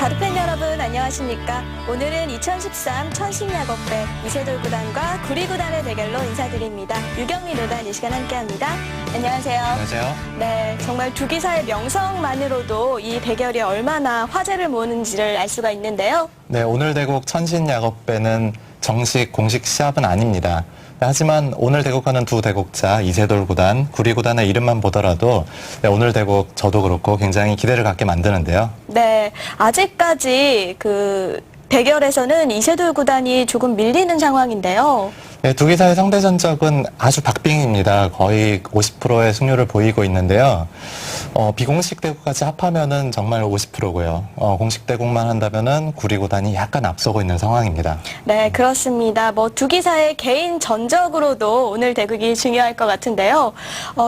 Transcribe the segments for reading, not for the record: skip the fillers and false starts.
바둑팬 여러분 안녕하십니까? 오늘은 2013 천신야곱배 이세돌 구단과 구리 구단의 대결로 인사드립니다. 유경미 노단 이 시간 함께합니다. 안녕하세요. 안녕하세요. 네, 정말 두 기사의 명성만으로도 이 대결이 얼마나 화제를 모으는지를 알 수가 있는데요. 네, 오늘 대국 천신야곱배는 공식 시합은 아닙니다. 하지만 오늘 대국하는 두 대국자 이세돌 구단, 구리 구단의 이름만 보더라도 오늘 대국 저도 그렇고 굉장히 기대를 갖게 만드는데요. 네, 아직까지 그 대결에서는 이세돌 구단이 조금 밀리는 상황인데요. 네, 두 기사의 상대 전적은 아주 박빙입니다. 거의 50%의 승률을 보이고 있는데요. 비공식 대국까지 합하면은 정말 50%고요. 공식 대국만 한다면은 구리 구단이 약간 앞서고 있는 상황입니다. 네, 그렇습니다. 두 기사의 개인 전적으로도 오늘 대국이 중요할 것 같은데요.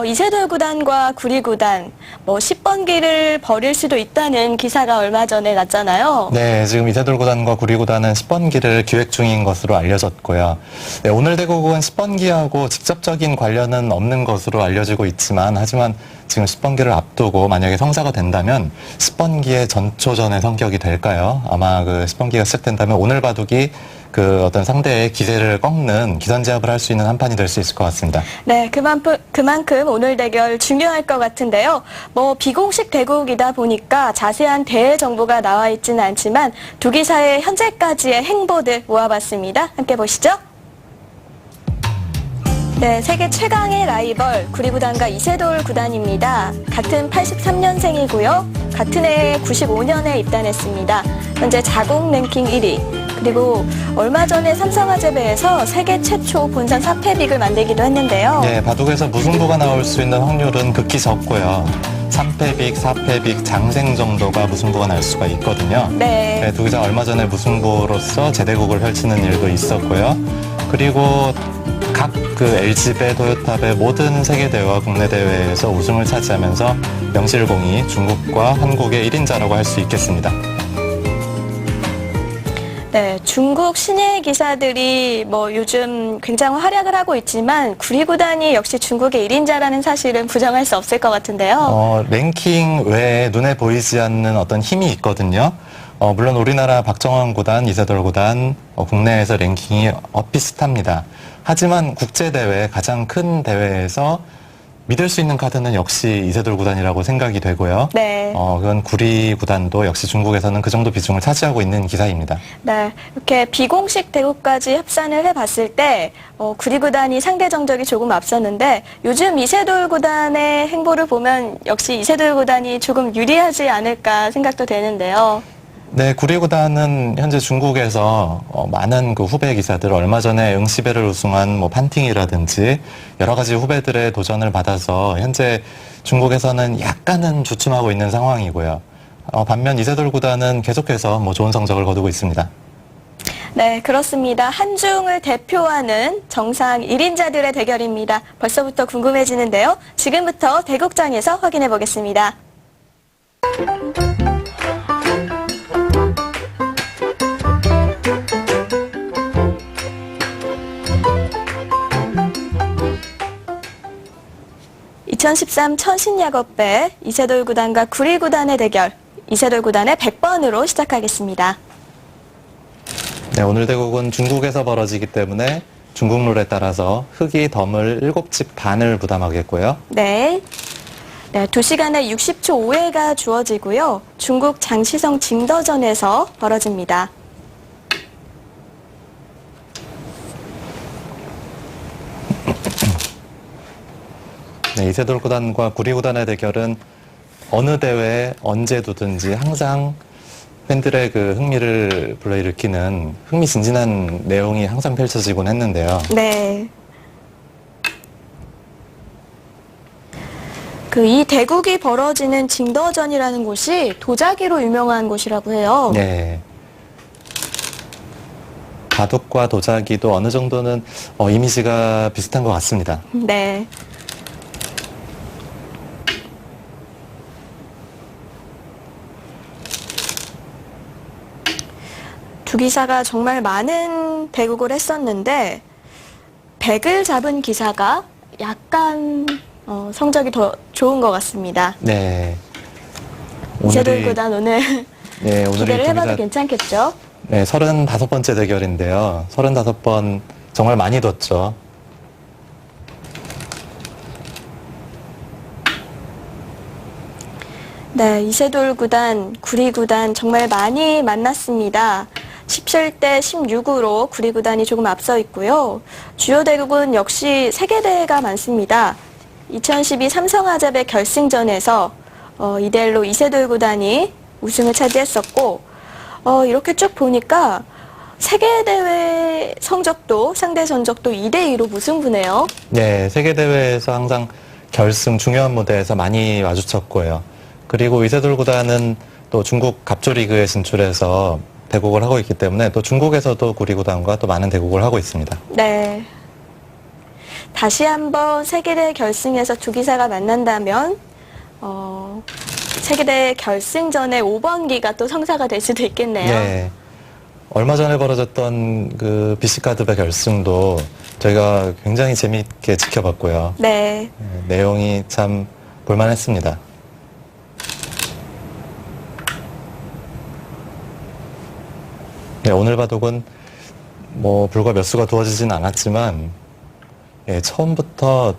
이세돌 구단과 구리 구단, 10번기를 벌일 수도 있다는 기사가 얼마 전에 났잖아요. 네, 지금 이세돌 구단과 구리 구단은 10번기를 기획 중인 것으로 알려졌고요. 네, 오늘 대국은 10번기하고 직접적인 관련은 없는 것으로 알려지고 있지만, 하지만 지금 10번기를 앞두고 만약에 성사가 된다면 10번기의 전초전의 성격이 될까요? 아마 그 10번기가 시작된다면 오늘 바둑이 그 어떤 상대의 기세를 꺾는 기선제압을 할 수 있는 한 판이 될 수 있을 것 같습니다. 네, 그만큼 오늘 대결 중요할 것 같은데요. 비공식 대국이다 보니까 자세한 대회 정보가 나와 있지는 않지만 두 기사의 현재까지의 행보들 모아봤습니다. 함께 보시죠. 네, 세계 최강의 라이벌 구리 구단과 이세돌 구단입니다. 같은 83년생이고요. 같은 해 95년에 입단했습니다. 현재 자국 랭킹 1위. 그리고 얼마 전에 삼성화재배에서 세계 최초 본선 4패빅을 만들기도 했는데요. 네, 바둑에서 무승부가 나올 수 있는 확률은 극히 적고요. 3패빅, 4패빅, 장생 정도가 무승부가 날 수가 있거든요. 네. 네, 두 기자 얼마 전에 무승부로서 제대국을 펼치는 일도 있었고요. 그리고 각 LG배, 토요타배 모든 세계 대회와 국내 대회에서 우승을 차지하면서 명실공히 중국과 한국의 1인자라고 할 수 있겠습니다. 네, 중국 신예 기사들이 요즘 굉장히 활약을 하고 있지만 구리 구단이 역시 중국의 1인자라는 사실은 부정할 수 없을 것 같은데요. 랭킹 외에 눈에 보이지 않는 어떤 힘이 있거든요. 물론 우리나라 박정원 구단, 이세돌 구단 국내에서 랭킹이 비슷합니다. 하지만 국제대회, 가장 큰 대회에서 믿을 수 있는 카드는 역시 이세돌 구단이라고 생각이 되고요. 네. 그건 구리 구단도 역시 중국에서는 그 정도 비중을 차지하고 있는 기사입니다. 네, 이렇게 비공식 대국까지 합산을 해봤을 때 구리 구단이 상대 정적이 조금 앞섰는데 요즘 이세돌 구단의 행보를 보면 역시 이세돌 구단이 조금 유리하지 않을까 생각도 되는데요. 네, 구리 구단은 현재 중국에서 많은 그 후배 기사들, 얼마 전에 응시배를 우승한 판팅이라든지 여러 가지 후배들의 도전을 받아서 현재 중국에서는 약간은 주춤하고 있는 상황이고요. 반면 이세돌 구단은 계속해서 좋은 성적을 거두고 있습니다. 네, 그렇습니다. 한중을 대표하는 정상 1인자들의 대결입니다. 벌써부터 궁금해지는데요. 지금부터 대국장에서 확인해 보겠습니다. (2013) 천신야곱배 이세돌 구단과 구리 구단의 대결, 이세돌 구단의 100번으로 시작하겠습니다. 네, 오늘 대국은 중국에서 벌어지기 때문에 중국 룰에 따라서 흑이 덤을 7집 반을 부담하겠고요. 네. 네, 2시간에 60초 5회가 주어지고요. 중국 장시성 징더전에서 벌어집니다. 네, 이세돌 구단과 구리 구단의 대결은 어느 대회에 언제 두든지 항상 팬들의 그 흥미를 불러일으키는 흥미진진한 내용이 항상 펼쳐지곤 했는데요. 네. 이 대국이 벌어지는 징더전이라는 곳이 도자기로 유명한 곳이라고 해요. 네. 바둑과 도자기도 어느 정도는 이미지가 비슷한 것 같습니다. 네. 두 기사가 정말 많은 대국을 했었는데 100을 잡은 기사가 약간 성적이 더 좋은 것 같습니다. 네. 이세돌 구단 오늘 네, 오늘 기대를 이 해봐도 두기사 괜찮겠죠? 네, 35번째 대결인데요. 35번 정말 많이 뒀죠. 네, 이세돌 구단, 구리 구단 정말 많이 만났습니다. 17대 16으로 구리 구단이 조금 앞서 있고요. 주요 대국은 역시 세계대회가 많습니다. 2012 삼성아잡의 결승전에서 2대1로 이세돌 구단이 우승을 차지했었고, 이렇게 쭉 보니까 세계대회 성적도, 상대 전적도 2대2로 무승부네요. 네, 세계대회에서 항상 결승 중요한 무대에서 많이 마주쳤고요. 그리고 이세돌 구단은 또 중국 갑조리그에 진출해서 대국을 하고 있기 때문에 또 중국에서도 구리 구단과 또 많은 대국을 하고 있습니다. 네. 다시 한번 세계대회 결승에서 두 기사가 만난다면 세계대회 결승전의 5번기가 또 성사가 될 수도 있겠네요. 네. 얼마 전에 벌어졌던 그 BC카드배 결승도 저희가 굉장히 재미있게 지켜봤고요. 네. 내용이 참 볼만했습니다. 네, 오늘 바둑은 뭐 불과 몇 수가 두어지진 않았지만 처음부터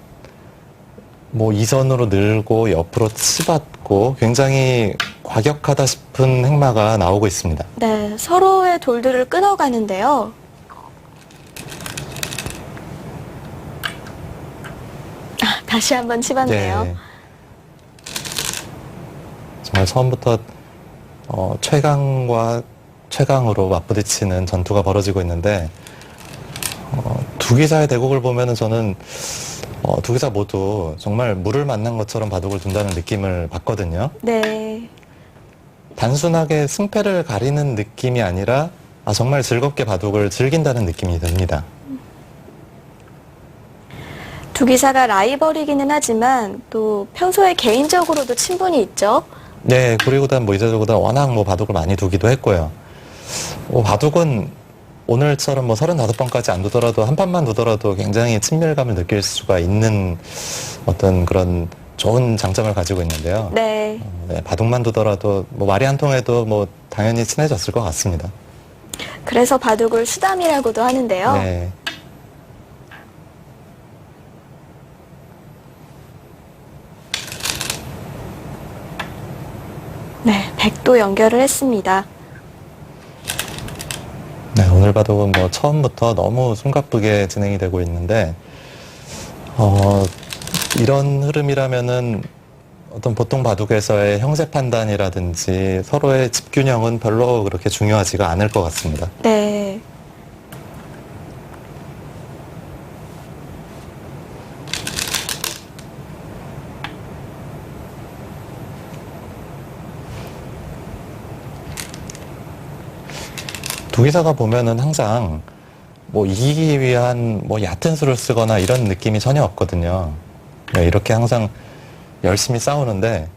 뭐 이선으로 늘고 옆으로 치받고 굉장히 과격하다 싶은 행마가 나오고 있습니다. 네, 서로의 돌들을 끊어가는데요. 다시 한번 치봤네요. 네. 정말 처음부터 최강과 최강으로 맞부딪히는 전투가 벌어지고 있는데 두 기사의 대국을 보면은 저는 두 기사 모두 정말 물을 만난 것처럼 바둑을 둔다는 느낌을 받거든요. 네. 단순하게 승패를 가리는 느낌이 아니라 정말 즐겁게 바둑을 즐긴다는 느낌이 듭니다. 두 기사가 라이벌이기는 하지만 또 평소에 개인적으로도 친분이 있죠. 네, 구리구단, 이세돌 구단 워낙 바둑을 많이 두기도 했고요. 바둑은 오늘처럼 35번까지 안 두더라도 한 판만 두더라도 굉장히 친밀감을 느낄 수가 있는 어떤 그런 좋은 장점을 가지고 있는데요. 네. 네, 바둑만 두더라도 말이 안 통해도 당연히 친해졌을 것 같습니다. 그래서 바둑을 수담이라고도 하는데요. 네. 네, 백도 연결을 했습니다. 네, 오늘 바둑은 처음부터 너무 숨가쁘게 진행이 되고 있는데, 이런 흐름이라면은 어떤 보통 바둑에서의 형세 판단이라든지 서로의 집균형은 별로 그렇게 중요하지가 않을 것 같습니다. 네. 두 기사가 보면은 항상 이기기 위한 얕은 수를 쓰거나 이런 느낌이 전혀 없거든요. 네, 이렇게 항상 열심히 싸우는데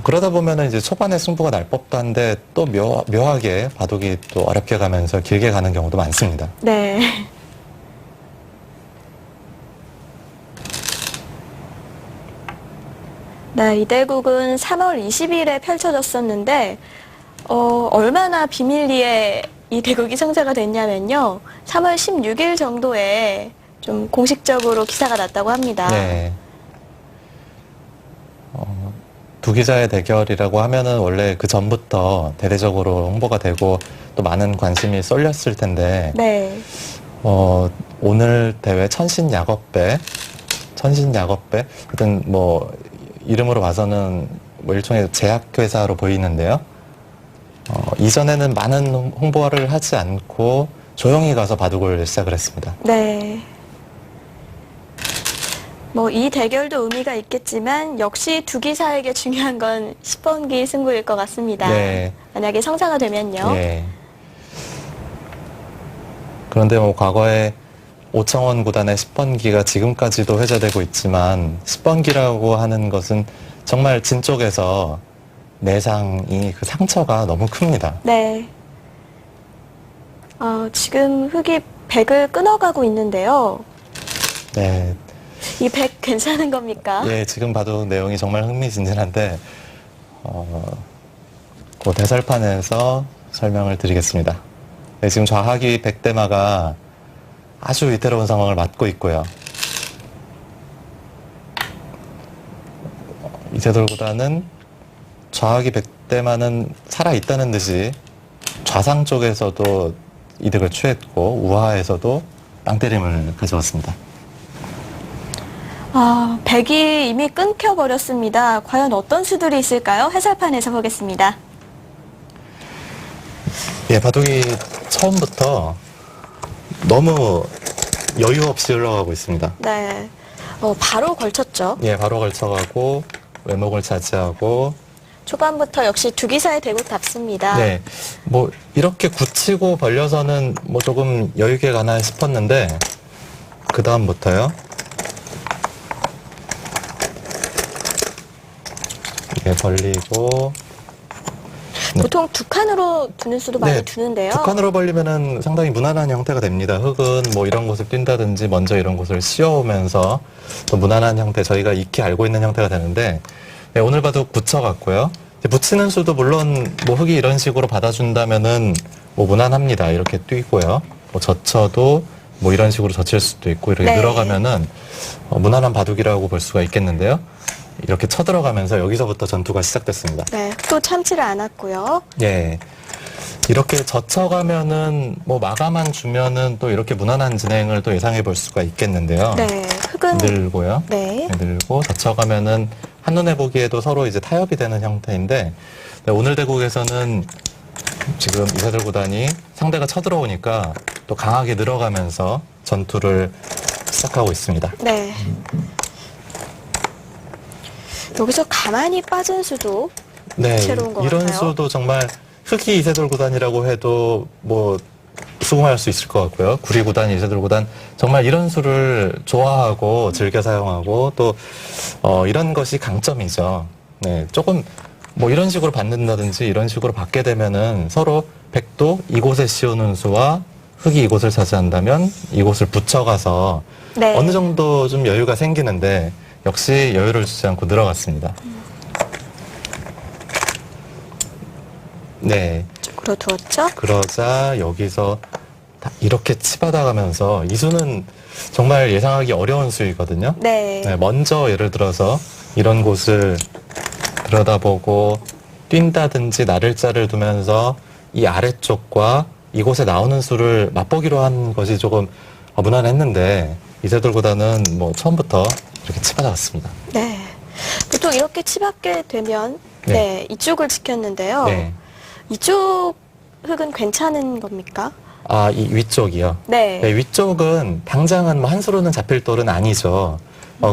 그러다 보면은 이제 초반에 승부가 날 법도 한데 또 묘하게 바둑이 또 어렵게 가면서 길게 가는 경우도 많습니다. 네. 네, 이 대국은 3월 20일에 펼쳐졌었는데 얼마나 비밀리에 이 대국이 성사가 됐냐면요. 3월 16일 정도에 좀 공식적으로 기사가 났다고 합니다. 네. 두 기자의 대결이라고 하면은 원래 그 전부터 대대적으로 홍보가 되고 또 많은 관심이 쏠렸을 텐데, 네. 오늘 대회 천신야겁배, 하여튼 이름으로 봐서는 일종의 제약회사로 보이는데요. 이전에는 많은 홍보를 하지 않고 조용히 가서 바둑을 시작을 했습니다. 네. 이 대결도 의미가 있겠지만 역시 두 기사에게 중요한 건 10번기 승부일 것 같습니다. 네. 만약에 성사가 되면요. 예. 그런데 과거에 오청원 구단의 10번기가 지금까지도 회자되고 있지만 10번기라고 하는 것은 정말 진 쪽에서 내상이 그 상처가 너무 큽니다. 네. 지금 흑이 100을 끊어가고 있는데요. 네. 이 100 괜찮은 겁니까? 예, 지금 봐도 내용이 정말 흥미진진한데, 그 대설판에서 설명을 드리겠습니다. 네, 지금 좌하기 백대마가 아주 위태로운 상황을 맞고 있고요. 이세돌 구단은 좌하기 백대마는 살아있다는 듯이 좌상 쪽에서도 이득을 취했고 우하에서도 땅때림을 가져왔습니다. 백이 이미 끊겨버렸습니다. 과연 어떤 수들이 있을까요? 해설판에서 보겠습니다. 예, 바둑이 처음부터 너무 여유 없이 흘러가고 있습니다. 네. 바로 걸쳤죠. 예, 바로 걸쳐가고 외목을 차지하고 초반부터 역시 두기사의 대국답습니다. 네, 뭐 이렇게 굳히고 벌려서는 뭐 조금 여유 있게 가나 싶었는데 그 다음부터요. 이게 벌리고 보통 두 칸으로 두는 수도 많이 네, 두는데요. 두 칸으로 벌리면은 상당히 무난한 형태가 됩니다. 흙은 뭐 이런 곳을 뛴다든지 먼저 이런 곳을 씌워오면서 또 무난한 형태, 저희가 익히 알고 있는 형태가 되는데 네, 오늘 봐도 굳혀갔고요. 붙이는 수도 물론 뭐 흙이 이런 식으로 받아준다면은 뭐 무난합니다. 이렇게 뛰고요. 뭐 젖혀도 뭐 이런 식으로 젖힐 수도 있고 이렇게 네. 늘어가면은 무난한 바둑이라고 볼 수가 있겠는데요. 이렇게 쳐들어가면서 여기서부터 전투가 시작됐습니다. 네, 또 참지를 않았고요. 예. 이렇게 젖혀가면은 뭐 마감만 주면은 또 이렇게 무난한 진행을 또 예상해 볼 수가 있겠는데요. 네, 흙은 늘고요. 네. 늘고 젖혀가면은 한눈에 보기에도 서로 이제 타협이 되는 형태인데 네, 오늘 대국에서는 지금 이세돌 구단이 상대가 쳐들어오니까 또 강하게 늘어가면서 전투를 시작하고 있습니다. 네. 여기서 가만히 빠진 수도 네, 새로운 것 이런 같아요. 수도 정말 흑이 이세돌 구단이라고 해도 뭐 수긍할 수 있을 것 같고요. 구리 구단, 이세돌 구단 정말 이런 수를 좋아하고 즐겨 사용하고 또 이런 것이 강점이죠. 네, 조금 뭐 이런 식으로 받는다든지 이런 식으로 받게 되면은 서로 백도 이곳에 씌우는 수와 흑이 이곳을 차지한다면 이곳을 붙여가서 네. 어느 정도 좀 여유가 생기는데 역시 여유를 주지 않고 늘어갔습니다. 네. 쪽으로 두었죠. 그러자 여기서 다 이렇게 치받아가면서 이 수는 정말 예상하기 어려운 수이거든요. 네. 네, 먼저 예를 들어서 이런 곳을 들여다보고 뛴다든지 나를자를 두면서 이 아래쪽과 이곳에 나오는 수를 맛보기로 한 것이 조금 무난했는데 이세돌 구단은 뭐 처음부터 이렇게 치받아갔습니다. 네. 보통 이렇게 치받게 되면 네. 네, 이쪽을 지켰는데요. 네. 이쪽 흙은 괜찮은 겁니까? 아, 이 위쪽이요. 네. 네, 위쪽은 당장은 뭐 한 수로는 잡힐 돌은 아니죠.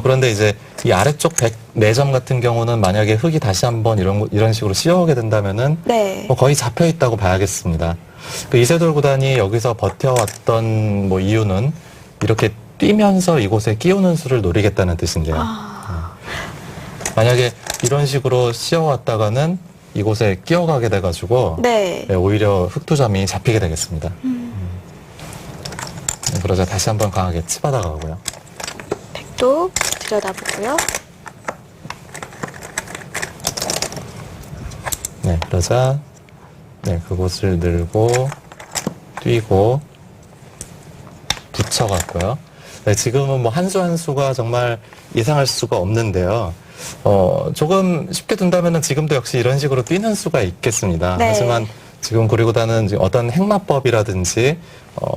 그런데 이제 이 아래쪽 104점 같은 경우는 만약에 흙이 다시 한번 이런 식으로 씌어오게 된다면은 네. 뭐 거의 잡혀 있다고 봐야겠습니다. 그 이세돌 구단이 여기서 버텨왔던 뭐 이유는 이렇게 뛰면서 이곳에 끼우는 수를 노리겠다는 뜻인데요. 만약에 이런 식으로 씌어왔다가는 이곳에 끼어가게 돼가지고 네. 네, 오히려 흑두점이 잡히게 되겠습니다. 그러자 다시 한번 강하게 치받아가고요. 백도 들여다보고요. 네, 그러자 네, 그곳을 늘고 뛰고 붙여갔고요. 네, 지금은 뭐 한 수 한 수가 정말 예상할 수가 없는데요. 조금 쉽게 둔다면은 지금도 역시 이런 식으로 뛰는 수가 있겠습니다. 네. 하지만 지금 구리구단은 지금 어떤 행마법이라든지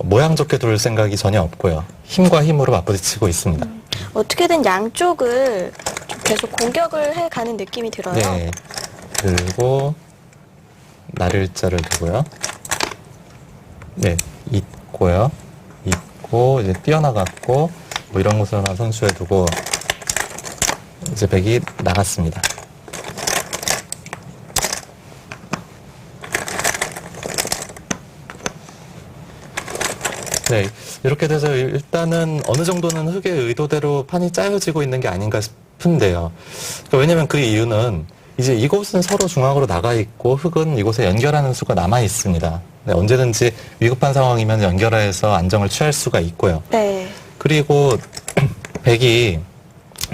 모양 좋게 둘 생각이 전혀 없고요. 힘과 힘으로 맞부딪히고 있습니다. 어떻게든 양쪽을 좀 계속 공격을 해가는 느낌이 들어요. 네, 들고 나를자를 두고요. 네, 있고요. 있고 이제 뛰어나갔고 뭐 이런 것을만 선수에 두고 이제 백이 나갔습니다. 네, 이렇게 돼서 일단은 어느 정도는 흙의 의도대로 판이 짜여지고 있는 게 아닌가 싶은데요. 그러니까 왜냐면 그 이유는 이제 이곳은 서로 중앙으로 나가 있고 흙은 이곳에 연결하는 수가 남아 있습니다. 네, 언제든지 위급한 상황이면 연결해서 안정을 취할 수가 있고요. 네. 그리고 백이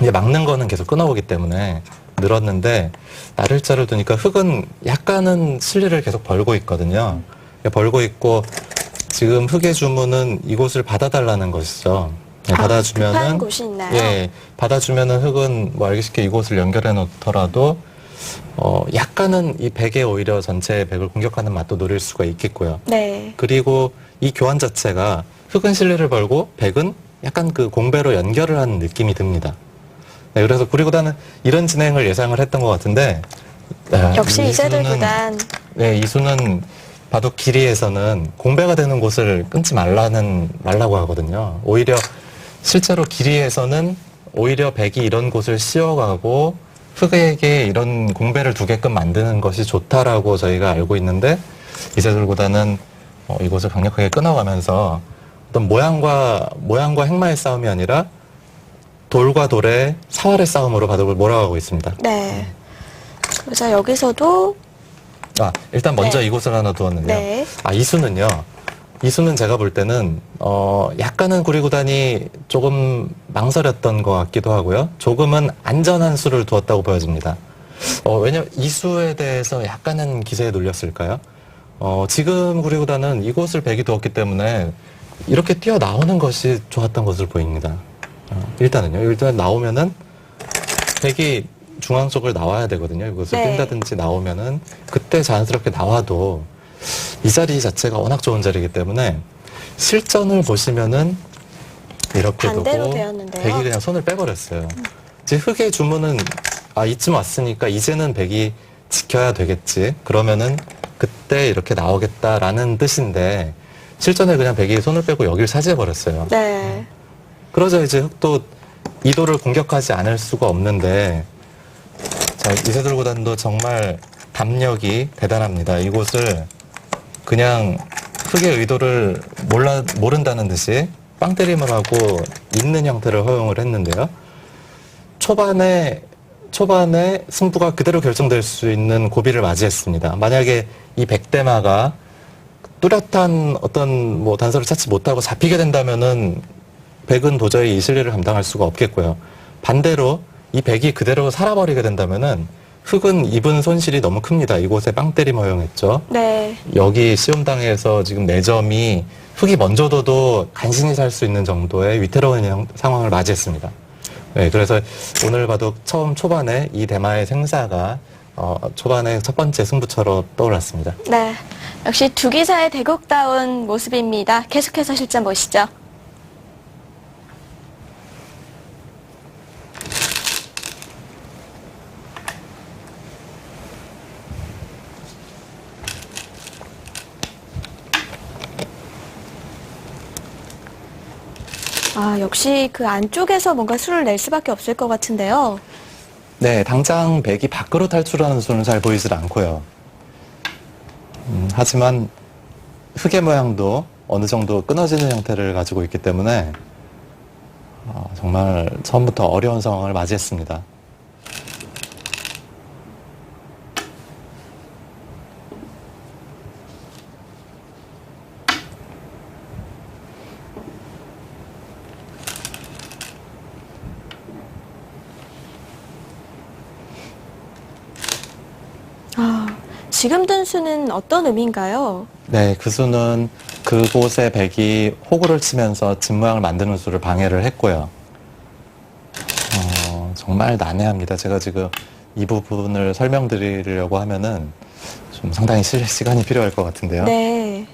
이제 막는 거는 계속 끊어오기 때문에 늘었는데 날일자를 두니까 흙은 약간은 실리를 계속 벌고 있거든요. 벌고 있고 지금 흙의 주문은 이곳을 받아달라는 것이죠. 네, 급한 받아주면은 곳이 있나요? 예, 받아주면은 흙은 뭐 알기 쉽게 이곳을 연결해 놓더라도 약간은 이 백에 오히려 전체 백을 공격하는 맛도 노릴 수가 있겠고요. 네. 그리고 이 교환 자체가 흙은 실리를 벌고 백은 약간 그 공배로 연결을 하는 느낌이 듭니다. 네, 그래서 구리구단은 이런 진행을 예상을 했던 것 같은데 역시 이세돌 이수는, 구단. 네, 이수는 바둑 길이에서는 공배가 되는 곳을 끊지 말라고 하거든요. 오히려 실제로 길이에서는 오히려 백이 이런 곳을 씌워가고 흙에게 이런 공배를 두게끔 만드는 것이 좋다라고 저희가 알고 있는데 이세돌 구단은 이곳을 강력하게 끊어가면서 어떤 모양과 행마의 싸움이 아니라 돌과 돌의 사활의 싸움으로 바둑을 몰아가고 있습니다. 네. 자, 여기서도 일단 먼저 네. 이곳을 하나 두었는데요. 네. 이수는요. 이수는 제가 볼 때는 약간은 구리구단이 조금 망설였던 것 같기도 하고요. 조금은 안전한 수를 두었다고 보여집니다. 왜냐면 이수에 대해서 약간은 기세에 놀렸을까요? 지금 구리구단은 이곳을 백이 두었기 때문에 이렇게 뛰어나오는 것이 좋았던 것으로 보입니다. 일단 나오면은 백이 중앙 쪽을 나와야 되거든요. 이곳을 네. 뛴다든지 나오면은 그때 자연스럽게 나와도 이 자리 자체가 워낙 좋은 자리이기 때문에 실전을 보시면은 이렇게 반대로 두고 되었는데요. 백이 그냥 손을 빼버렸어요. 이제 흙의 주문은 이쯤 왔으니까 이제는 백이 지켜야 되겠지. 그러면은 그때 이렇게 나오겠다라는 뜻인데 실전에 그냥 백이 손을 빼고 여기를 차지해버렸어요. 네. 그러자 이제 흙도 이도를 공격하지 않을 수가 없는데 자, 이세돌 구단도 정말 담력이 대단합니다. 이곳을 그냥 흙의 의도를 모른다는 듯이 빵때림을 하고 있는 형태를 허용을 했는데요. 초반에 승부가 그대로 결정될 수 있는 고비를 맞이했습니다. 만약에 이 백대마가 뚜렷한 어떤 뭐 단서를 찾지 못하고 잡히게 된다면은 백은 도저히 이 실리를 감당할 수가 없겠고요. 반대로 이 백이 그대로 살아버리게 된다면은 흙은 입은 손실이 너무 큽니다. 이곳에 빵때림 허용했죠. 네. 여기 시험당에서 지금 4점이 흙이 먼저 둬도 간신히 살 수 있는 정도의 위태로운 상황을 맞이했습니다. 네, 그래서 오늘 바둑 처음 초반에 이 대마의 생사가 초반에 첫 번째 승부처로 떠올랐습니다. 네. 역시 두 기사의 대국다운 모습입니다. 계속해서 실전 보시죠. 역시 그 안쪽에서 뭔가 수를 낼 수밖에 없을 것 같은데요. 네, 당장 백이 밖으로 탈출하는 수는 잘 보이질 않고요. 하지만 흙의 모양도 어느 정도 끊어지는 형태를 가지고 있기 때문에 정말 처음부터 어려운 상황을 맞이했습니다. 지금 든 수는 어떤 의미인가요? 네, 그 수는 그곳의 백이 호구를 치면서 집 모양을 만드는 수를 방해를 했고요. 정말 난해합니다. 제가 지금 이 부분을 설명드리려고 하면은 좀 상당히 시간이 필요할 것 같은데요. 네.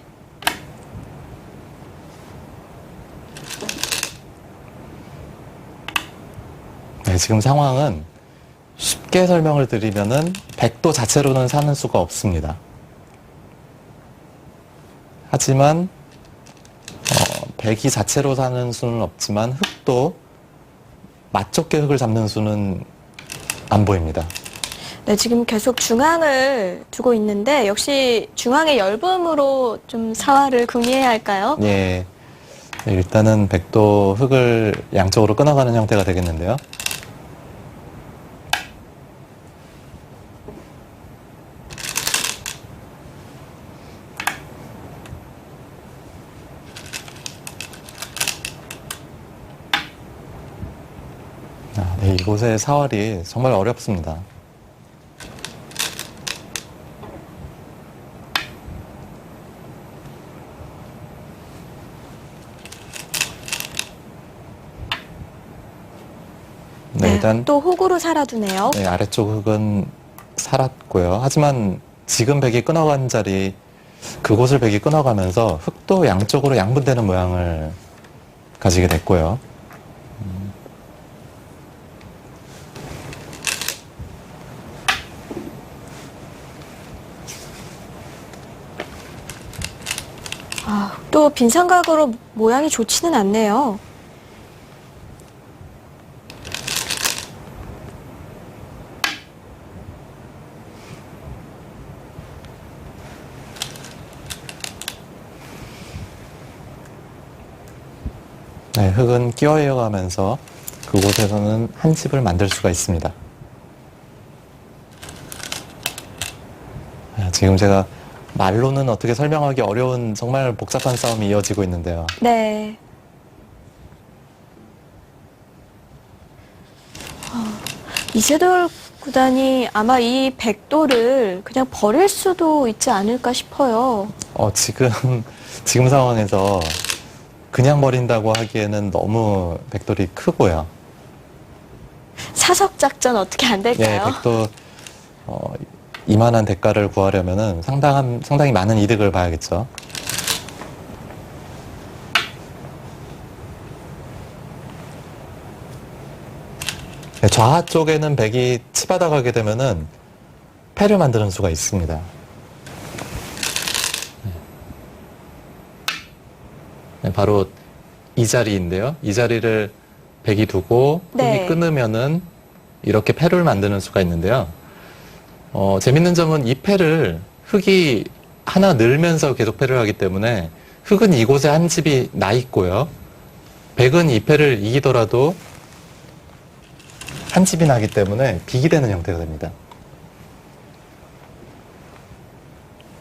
네, 지금 상황은 쉽게 설명을 드리면은 백도 자체로는 사는 수가 없습니다. 하지만 백이 자체로 사는 수는 없지만 흙도 맞좁게 흙을 잡는 수는 안 보입니다. 네, 지금 계속 중앙을 두고 있는데 역시 중앙의 열범으로 좀 사활을 궁리해야 할까요? 예, 일단은 백도 흙을 양쪽으로 끊어가는 형태가 되겠는데요. 네, 이곳의 사활이 정말 어렵습니다. 일단 또 흙으로 살아두네요. 네, 아래쪽 흙은 살았고요. 하지만 지금 백이 끊어간 자리, 그곳을 백이 끊어가면서 흙도 양쪽으로 양분되는 모양을 가지게 됐고요. 또 빈삼각으로 모양이 좋지는 않네요. 네, 흙은 끼어이어가면서 그곳에서는 한 집을 만들 수가 있습니다. 지금 제가 말로는 어떻게 설명하기 어려운 정말 복잡한 싸움이 이어지고 있는데요. 네. 이세돌 구단이 아마 이 백돌을 그냥 버릴 수도 있지 않을까 싶어요. 지금 상황에서 그냥 버린다고 하기에는 너무 백돌이 크고요. 사석 작전 어떻게 안 예, 될까요? 백돌, 이만한 대가를 구하려면은 상당히 많은 이득을 봐야겠죠. 네, 좌하 쪽에는 백이 치받아 가게 되면은 패를 만드는 수가 있습니다. 네, 바로 이 자리인데요. 이 자리를 백이 두고 흙이 네. 끊으면은 이렇게 패를 만드는 수가 있는데요. 재밌는 점은 이 패를 흙이 하나 늘면서 계속 패를 하기 때문에 흙은 이곳에 한 집이 나 있고요. 백은 이 패를 이기더라도 한 집이 나기 때문에 빅이 되는 형태가 됩니다.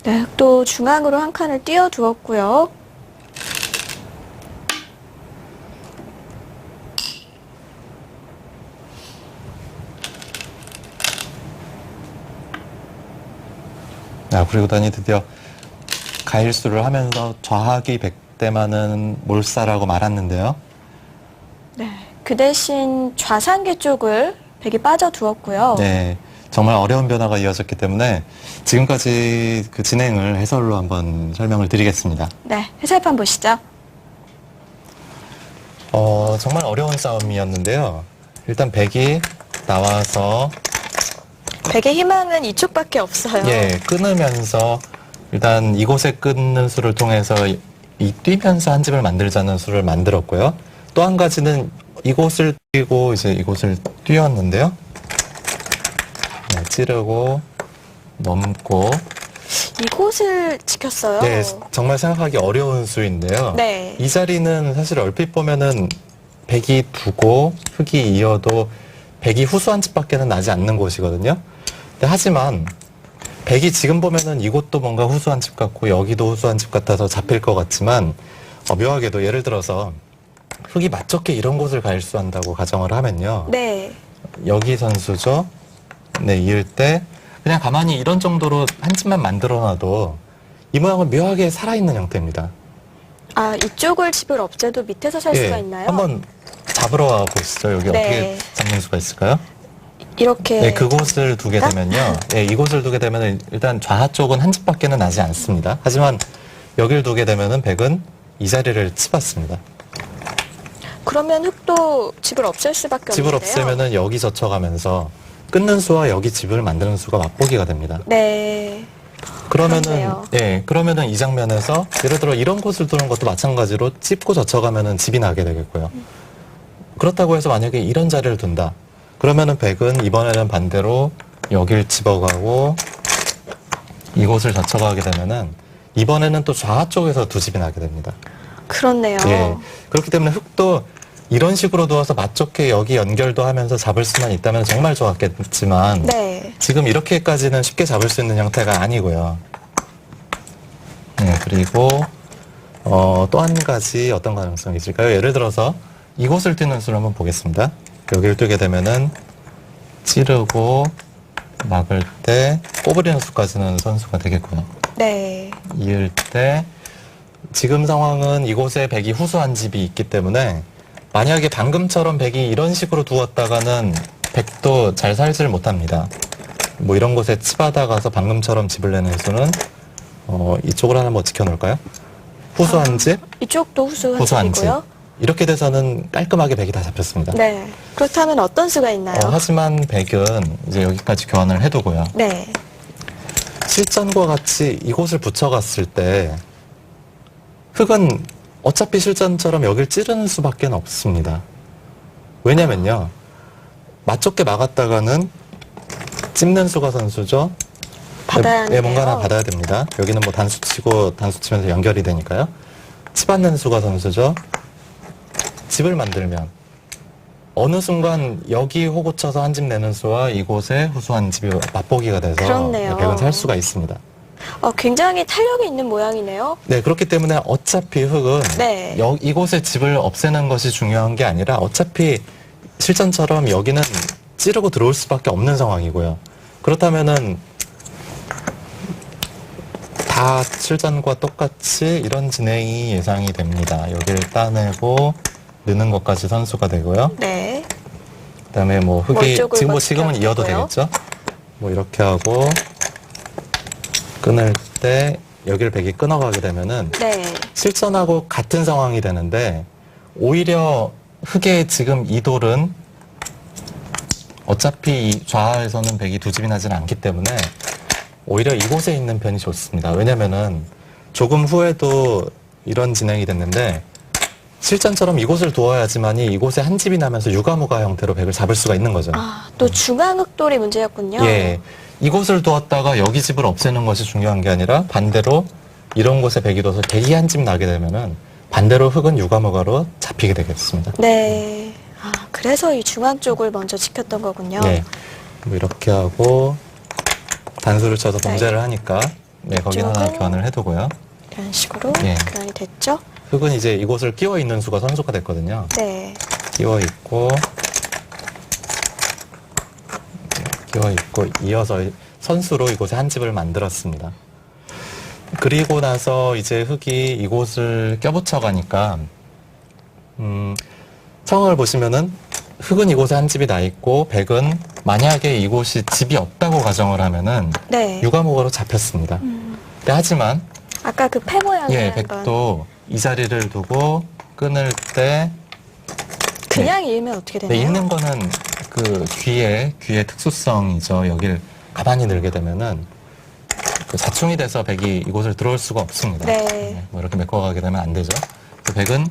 네, 또 중앙으로 한 칸을 띄워두었고요. 구리구단이 드디어 가일수를 하면서 좌하기 100대만은 몰사라고 말았는데요. 네, 그 대신 좌상계 쪽을 백이 빠져두었고요. 네, 정말 어려운 변화가 이어졌기 때문에 지금까지 그 진행을 해설로 한번 설명을 드리겠습니다. 네, 해설판 보시죠. 정말 어려운 싸움이었는데요. 일단 백이 나와서 백의 희망은 이쪽밖에 없어요. 예, 끊으면서 일단 이곳에 끊는 수를 통해서 이 뛰면서 한 집을 만들자는 수를 만들었고요. 또 한 가지는 이곳을 뛰고 이제 이곳을 뛰었는데요. 네, 찌르고 넘고 이곳을 지켰어요. 네, 정말 생각하기 어려운 수인데요. 네. 이 자리는 사실 얼핏 보면은 백이 두고 흙이 이어도 백이 후수 한 집밖에는 나지 않는 곳이거든요. 하지만 백이 지금 보면은 이곳도 뭔가 후수 한 집 같고 여기도 후수 한 집 같아서 잡힐 것 같지만 묘하게도 예를 들어서 흙이 맞좁게 이런 곳을 가일수한다고 가정을 하면요. 네. 여기 선수죠. 네, 이을 때 그냥 가만히 이런 정도로 한 집만 만들어놔도 이 모양은 묘하게 살아있는 형태입니다. 아, 이쪽을 집을 없애도 밑에서 살 수가 있나요? 한번 잡으러 와 보시죠. 여기 네. 어떻게 잡는 수가 있을까요? 이렇게. 네, 그곳을 두게 되면요. 네, 이곳을 두게 되면 일단 좌하 쪽은 한 집밖에는 나지 않습니다. 하지만 여기를 두게 되면은 백은 이 자리를 치받습니다. 그러면 흙도 집을 없앨 수밖에 집을 없는데요. 없애면은 여기 젖혀가면서 끊는 수와 여기 집을 만드는 수가 맞보기가 됩니다. 네. 그러면은 그렇네요. 그러면은 이 장면에서 예를 들어 이런 곳을 두는 것도 마찬가지로 찝고 젖혀가면은 집이 나게 되겠고요. 그렇다고 해서 만약에 이런 자리를 둔다. 그러면은 백은 이번에는 반대로 여길 집어가고 이곳을 젖혀가게 되면은 이번에는 또 좌하 쪽에서 두 집이 나게 됩니다. 그렇네요. 예. 그렇기 때문에 흙도 이런 식으로 두어서 맞좁게 여기 연결도 하면서 잡을 수만 있다면 정말 좋았겠지만 네. 지금 이렇게까지는 쉽게 잡을 수 있는 형태가 아니고요. 네, 그리고 또 한 가지 어떤 가능성이 있을까요? 예를 들어서 이곳을 뛰는 수를 한번 보겠습니다. 여기를 뛰게 되면은 찌르고 막을 때 꼬부리는 수까지는 선수가 되겠고요. 네. 이을 때 지금 상황은 이곳에 백이 후수 한 집이 있기 때문에 만약에 방금처럼 백이 이런 식으로 두었다가는 백도 잘 살지를 못합니다. 뭐 이런 곳에 치바다 가서 방금처럼 집을 내는 수는 이쪽으로 하나 뭐 지켜놓을까요? 후수한 집, 이쪽도 후수한 후수한 집. 집이고요. 이렇게 돼서는 깔끔하게 백이 다 잡혔습니다. 네. 그렇다면 어떤 수가 있나요? 하지만 백은 이제 여기까지 교환을 해두고요. 네. 실전과 같이 이곳을 붙여갔을 때 흑은 어차피 실전처럼 여길 찌르는 수밖에 없습니다. 왜냐면요. 맞좁게 막았다가는 찝는 수가 선수죠. 받아야 하는데요. 뭔가 하나 받아야 됩니다. 여기는 뭐 단수 치고 단수 치면서 연결이 되니까요. 치받는 수가 선수죠. 집을 만들면 어느 순간 여기 호구 쳐서 한 집 내는 수와 이곳에 후수한 집이 맛보기가 돼서 그렇네요. 백은 살 수가 있습니다. 굉장히 탄력이 있는 모양이네요. 네, 그렇기 때문에 어차피 흑은 네. 이곳의 집을 없애는 것이 중요한 게 아니라 어차피 실전처럼 여기는 찌르고 들어올 수밖에 없는 상황이고요. 그렇다면은 다 실전과 똑같이 이런 진행이 예상이 됩니다. 여기를 따내고 느는 것까지 선수가 되고요. 네. 그다음에 뭐 흑이 이쪽을 지금은 지켜보고요. 이어도 되겠죠. 뭐 이렇게 하고 끊을 때 여기를 백이 끊어가게 되면은 네. 실전하고 같은 상황이 되는데 오히려 흑의 지금 이 돌은 어차피 이 좌하에서는 백이 두 집이 나지는 않기 때문에 오히려 이곳에 있는 편이 좋습니다. 왜냐면은 조금 후에도 이런 진행이 됐는데 실전처럼 이곳을 두어야지만이 이곳에 한 집이 나면서 유가무가 형태로 백을 잡을 수가 있는 거죠. 또 중앙흑돌이 문제였군요. 예. 이곳을 두었다가 여기 집을 없애는 것이 중요한 게 아니라 반대로 이런 곳에 백이 둬서 백이 한 집 나게 되면은 반대로 흑은 유가무가로 잡히게 되겠습니다. 네. 그래서 이 중앙 쪽을 먼저 지켰던 거군요. 네. 뭐 이렇게 하고 단수를 쳐서 네. 봉제를 하니까 네, 거기 하나 이쪽은 교환을 해두고요. 이런 식으로 예. 교환이 됐죠? 흑은 이제 이곳을 끼워 있는 수가 선수가 됐거든요. 네. 끼워 있고 이어서 선수로 이곳에 한 집을 만들었습니다. 그리고 나서 이제 흑이 이곳을 껴붙여 가니까 상황을 보시면은 흑은 이곳에 한 집이 나 있고 백은 만약에 이곳이 집이 없다고 가정을 하면은 네. 유가목으로 잡혔습니다. 근데 하지만 아까 그 패 모양을 예, 한번 백도 이 자리를 두고 끊을 때 그냥 일면 어떻게 되나요? 있는 거는 그 귀의 특수성이죠. 여길 가만히 늘게 되면은 그 자충이 돼서 백이 이곳을 들어올 수가 없습니다. 네. 뭐 이렇게 메꿔가게 되면 안 되죠. 그 백은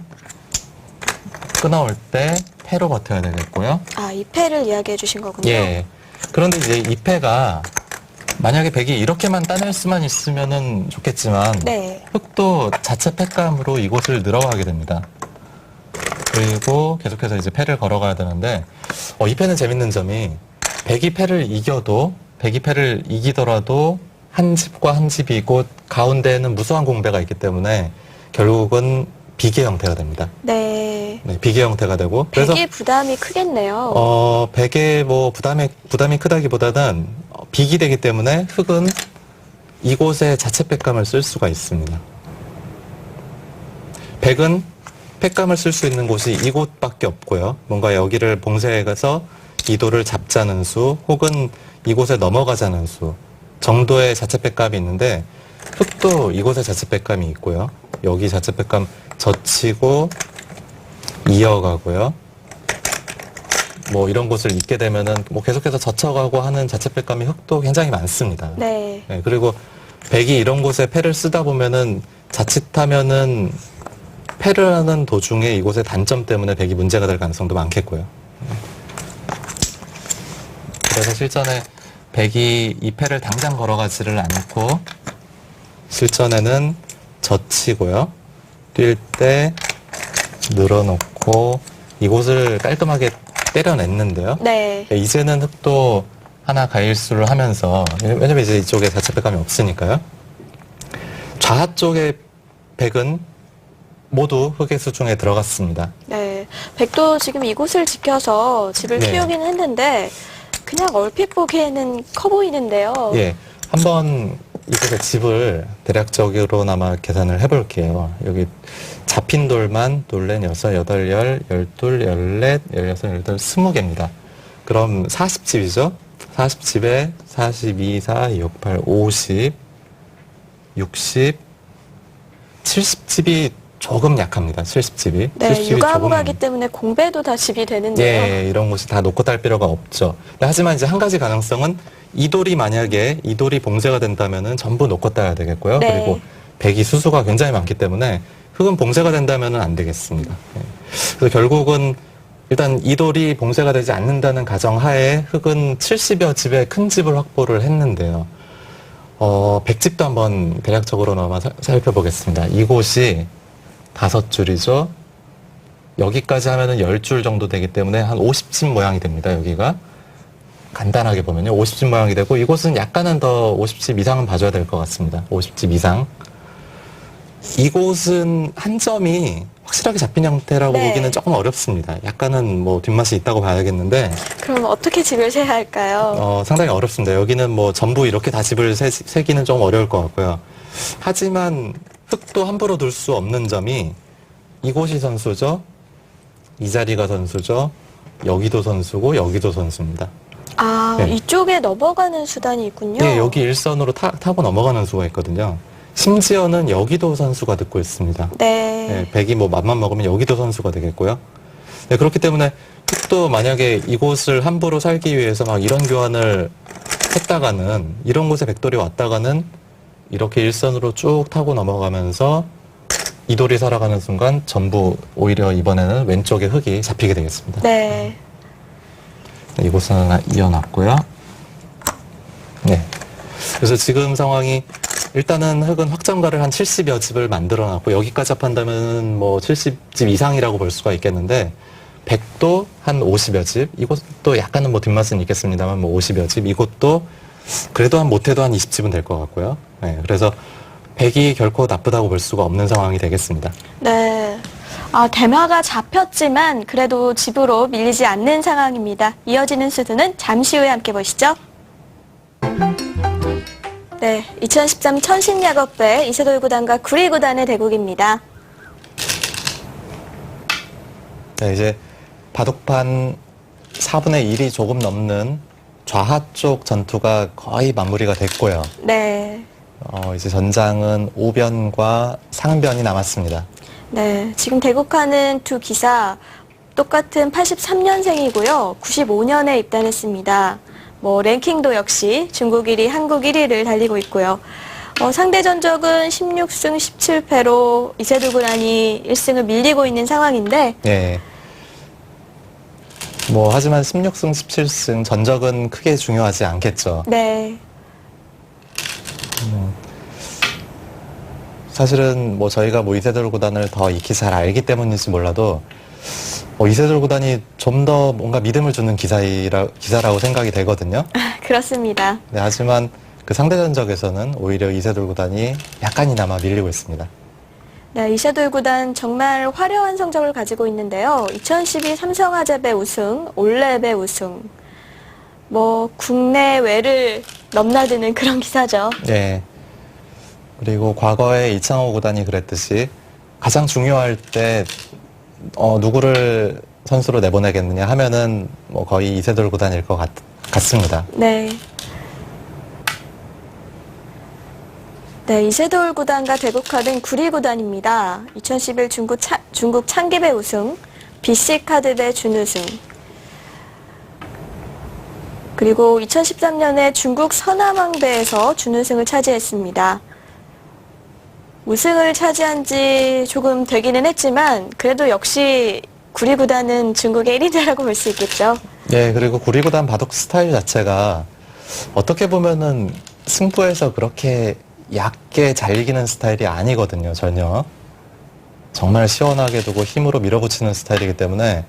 끊어올 때 패로 버텨야 되겠고요. 이 패를 이야기해 주신 거군요. 예. 그런데 이제 이 패가 만약에 백이 이렇게만 따낼 수만 있으면은 좋겠지만 네. 흑도 자체 패감으로 이곳을 늘어가게 됩니다. 그리고 계속해서 이제 패를 걸어가야 되는데 이 패는 재밌는 점이 백이 패를 이기더라도 한 집과 한 집이 고 가운데에는 무수한 공배가 있기 때문에 결국은 비계 형태가 됩니다. 네. 네, 비계 형태가 되고 백의 부담이 크겠네요. 백의 뭐 부담이 크다기보다는 빅이 되기 때문에 흑은 이곳에 자체 팩감을 쓸 수가 있습니다. 백은 팩감을 쓸 수 있는 곳이 이곳밖에 없고요. 뭔가 여기를 봉쇄해서 이 돌을 잡자는 수 혹은 이곳에 넘어가자는 수 정도의 자체 팩감이 있는데 흑도 이곳에 자체 팩감이 있고요. 여기 자체 팩감 젖히고 이어가고요. 뭐 이런 곳을 잇게 되면은 뭐 계속해서 젖혀가고 하는 자체 팩감이 흑도 굉장히 많습니다. 네. 네, 그리고 백이 이런 곳에 패를 쓰다 보면은 자칫하면은 패를 하는 도중에 이곳의 단점 때문에 백이 문제가 될 가능성도 많겠고요. 그래서 실전에 백이 이 패를 당장 걸어가지를 않고 실전에는 젖히고요. 뛸 때 늘어놓고 이곳을 깔끔하게 때려냈는데요. 네. 이제는 흑도 하나 가일수를 하면서 왜냐면 이제 이쪽에 자체 팩감이 없으니까요. 좌하 쪽의 백은 모두 흑의 수중에 들어갔습니다. 네. 백도 지금 이곳을 지켜서 집을 네. 키우긴 했는데 그냥 얼핏 보기에는 커 보이는데요. 예, 한번 이쪽에 집을 대략적으로나마 계산을 해볼게요. 여기 잡힌 돌만 돌넷, 여섯, 여덟, 열, 열둘, 열넷, 열여섯, 열여덟, 20개입니다. 그럼 40집이죠? 40집에 42, 4, 2, 6, 8, 50, 60, 70집이 조금 약합니다. 70집이. 네, 육아하고 가기 때문에 공배도 다 집이 되는데요. 예, 이런 곳이 다 놓고 딸 필요가 없죠. 하지만 이제 한 가지 가능성은 이 돌이 만약에 이 돌이 봉쇄가 된다면은 전부 놓고 따야 되겠고요. 네. 그리고 백이 수수가 굉장히 많기 때문에 흙은 봉쇄가 된다면은 안 되겠습니다. 예. 그래서 결국은 일단 이 돌이 봉쇄가 되지 않는다는 가정하에 흙은 70여 집의 큰 집을 확보를 했는데요. 100집도 한번 대략적으로나마 살펴보겠습니다. 이곳이 5줄이죠. 여기까지 하면은 10줄 정도 되기 때문에 한 50집 모양이 됩니다. 여기가. 간단하게 보면요. 50집 모양이 되고 이곳은 약간은 더 50집 이상은 봐줘야 될 것 같습니다. 50집 이상. 이곳은 한 점이 확실하게 잡힌 형태라고 네. 보기는 조금 어렵습니다. 약간은 뭐 뒷맛이 있다고 봐야겠는데 그럼 어떻게 집을 세야 할까요? 상당히 어렵습니다. 여기는 뭐 전부 이렇게 다 집을 세기는 좀 어려울 것 같고요. 하지만 흙도 함부로 둘 수 없는 점이 이곳이 선수죠. 이 자리가 선수죠. 여기도 선수고 여기도 선수입니다. 아, 네. 이쪽에 넘어가는 수단이 있군요. 예, 여기 일선으로 타고 넘어가는 수가 있거든요. 심지어는 여기도 선수가 듣고 있습니다. 네. 예, 백이 뭐 맘만 먹으면 여기도 선수가 되겠고요. 네, 그렇기 때문에 흙도 만약에 이곳을 함부로 살기 위해서 막 이런 교환을 했다가는 이런 곳에 백돌이 왔다가는 이렇게 일선으로 쭉 타고 넘어가면서 이 돌이 살아가는 순간 전부 오히려 이번에는 왼쪽에 흙이 잡히게 되겠습니다. 네. 이곳은 하나 이어놨고요. 네. 그래서 지금 상황이 일단은 흙은 확정가를 한 70여 집을 만들어놨고 여기까지 합한다면 뭐 70집 이상이라고 볼 수가 있겠는데 백도 한 50여 집, 이곳도 약간은 뭐 뒷맛은 있겠습니다만 뭐 50여 집, 이곳도 그래도 못해도 한 20집은 될 것 같고요. 네. 그래서 백이 결코 나쁘다고 볼 수가 없는 상황이 되겠습니다. 네. 아, 대마가 잡혔지만 그래도 집으로 밀리지 않는 상황입니다. 이어지는 수두는 잠시 후에 함께 보시죠. 네, 2013 천신야겁배 이세돌 구단과 구리 구단의 대국입니다. 네, 이제 바둑판 4분의 1이 조금 넘는 좌하 쪽 전투가 거의 마무리가 됐고요. 네. 이제 전장은 오변과 상변이 남았습니다. 네, 지금 대국하는 두 기사 똑같은 83년생이고요. 95년에 입단했습니다. 뭐 랭킹도 역시 중국 1위, 한국 1위를 달리고 있고요. 상대 전적은 16승 17패로 이세돌 구단이 1승을 밀리고 있는 상황인데 네. 뭐 하지만 16승 17승 전적은 크게 중요하지 않겠죠. 네. 사실은 뭐 저희가 뭐 이세돌 구단을 더 익히 잘 알기 때문인지 몰라도 이세돌 구단이 좀 더 뭔가 믿음을 주는 기사라고 생각이 되거든요. 그렇습니다. 네, 하지만 그 상대 전적에서는 오히려 이세돌 구단이 약간이나마 밀리고 있습니다. 네, 이세돌 구단 정말 화려한 성적을 가지고 있는데요. 2012 삼성화재배 우승, 올레배 우승, 뭐 국내외를 넘나드는 그런 기사죠. 네. 그리고 과거에 이창호 구단이 그랬듯이 가장 중요할 때 누구를 선수로 내보내겠느냐 하면은 뭐 거의 이세돌 구단일 것 같습니다. 네. 네, 이세돌 구단과 대국하는 구리 구단입니다. 2011 중국 창기배 우승, BC카드배 준우승, 그리고 2013년에 중국 서남왕배에서 준우승을 차지했습니다. 우승을 차지한 지 조금 되기는 했지만 그래도 역시 구리 구단은 중국의 1위다라고 볼 수 있겠죠. 네, 그리고 구리 구단 바둑 스타일 자체가 어떻게 보면은 승부에서 그렇게 얕게 잘 이기는 스타일이 아니거든요, 전혀. 정말 시원하게 두고 힘으로 밀어붙이는 스타일이기 때문에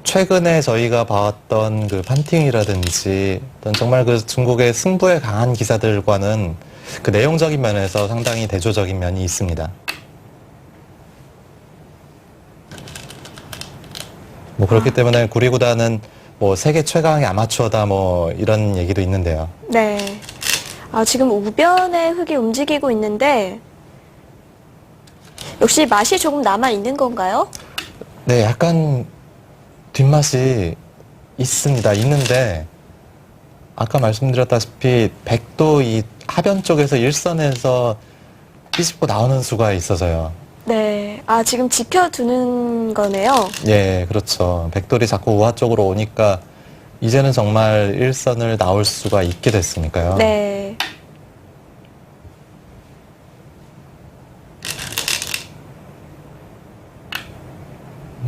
최근에 저희가 봐왔던 그 판팅이라든지 어떤 정말 그 중국의 승부에 강한 기사들과는 그 내용적인 면에서 상당히 대조적인 면이 있습니다. 뭐 그렇기 때문에 구리 구단은 뭐 세계 최강의 아마추어다 뭐 이런 얘기도 있는데요. 네. 지금 우변에 흙이 움직이고 있는데 역시 맛이 조금 남아 있는 건가요? 네, 약간 뒷맛이 있습니다. 있는데 아까 말씀드렸다시피 백도 이 하변 쪽에서 일선에서 삐집고 나오는 수가 있어서요. 네. 지금 지켜두는 거네요. 예, 그렇죠. 백돌이 자꾸 우하 쪽으로 오니까 이제는 정말 일선을 나올 수가 있게 됐으니까요. 네.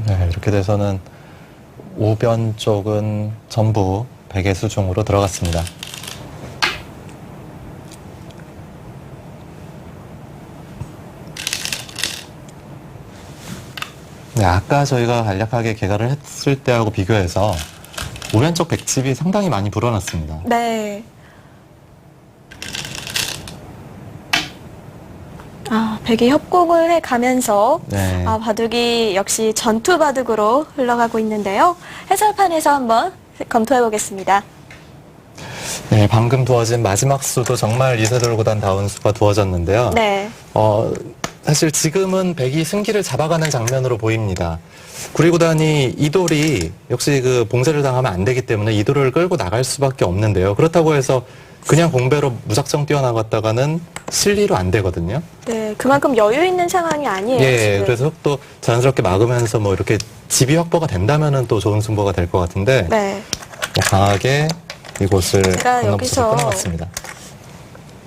네, 이렇게 돼서는 우변 쪽은 전부 백의 수중으로 들어갔습니다. 네, 아까 저희가 간략하게 개가를 했을 때하고 비교해서 우변 쪽 백집이 상당히 많이 불어났습니다. 네. 백이 협공을 해가면서 네. 바둑이 역시 전투 바둑으로 흘러가고 있는데요. 해설판에서 한번 검토해 보겠습니다. 네, 방금 두어진 마지막 수도 정말 이세돌 구단다운 수가 두어졌는데요. 네. 사실 지금은 백이 승기를 잡아가는 장면으로 보입니다. 구리구단이 이돌이 역시 그 봉쇄를 당하면 안 되기 때문에 이돌을 끌고 나갈 수밖에 없는데요. 그렇다고 해서 그냥 공배로 무작정 뛰어나갔다가는 실리로 안 되거든요. 네, 그만큼 여유 있는 상황이 아니에요. 예, 지금. 그래서 흙도 자연스럽게 막으면서 뭐 이렇게 집이 확보가 된다면은 또 좋은 승부가 될 것 같은데 네. 뭐 강하게 이곳을 제가 강남부터 여기서 끊어갔습니다.